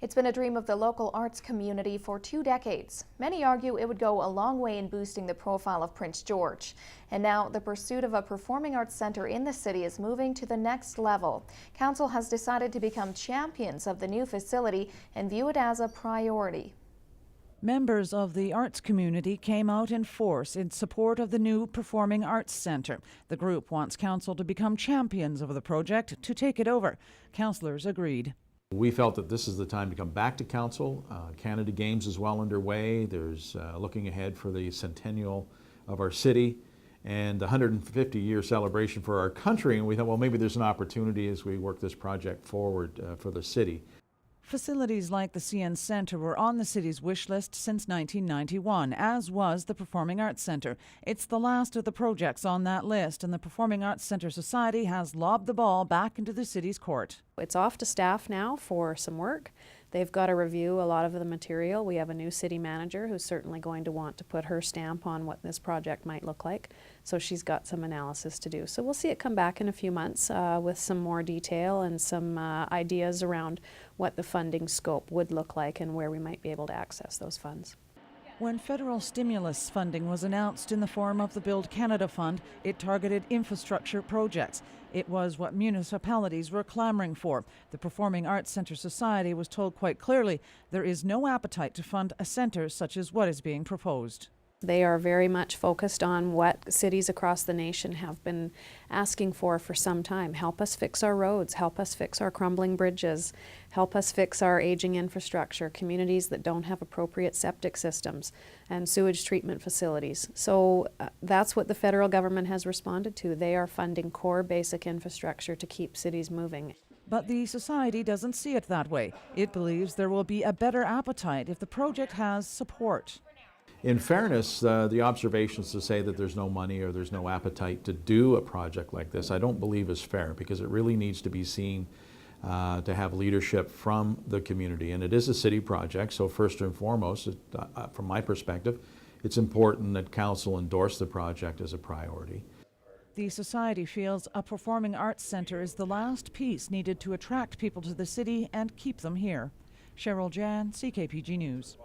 It's been a dream of the local arts community for 2 decades. Many argue it would go a long way in boosting the profile of Prince George. And now the pursuit of a performing arts center in the city is moving to the next level. Council has decided to become champions of the new facility and view it as a priority. Members of the arts community came out in force in support of the new Performing Arts Centre. The group wants council to become champions of the project to take it over. Councillors agreed. We felt that this is the time to come back to council. Canada Games is well underway. There's looking ahead for the centennial of our city and the 150-year celebration for our country. And we thought, well, maybe there's an opportunity as we work this project forward for the city. Facilities like the CN Centre were on the city's wish list since 1991, as was the Performing Arts Centre. It's the last of the projects on that list, and the Performing Arts Centre Society has lobbed the ball back into the city's court. It's off to staff now for some work. They've got to review a lot of the material. We have a new city manager who's certainly going to want to put her stamp on what this project might look like. So she's got some analysis to do. So we'll see it come back in a few months with some more detail and some ideas around what the funding scope would look like and where we might be able to access those funds. When federal stimulus funding was announced in the form of the Build Canada Fund, it targeted infrastructure projects. It was what municipalities were clamoring for. The Performing Arts Centre Society was told quite clearly there is no appetite to fund a centre such as what is being proposed. They are very much focused on what cities across the nation have been asking for some time. Help us fix our roads, help us fix our crumbling bridges, help us fix our aging infrastructure, communities that don't have appropriate septic systems and sewage treatment facilities. So that's what the federal government has responded to. They are funding core basic infrastructure to keep cities moving. But the Society doesn't see it that way. It believes there will be a better appetite if the project has support. In fairness, the observations to say that there's no money or there's no appetite to do a project like this, I don't believe is fair, because it really needs to be seen to have leadership from the community. And it is a city project, so first and foremost, from my perspective, it's important that council endorse the project as a priority. The Society feels a Performing Arts Centre is the last piece needed to attract people to the city and keep them here. Cheryl Jan, CKPG News.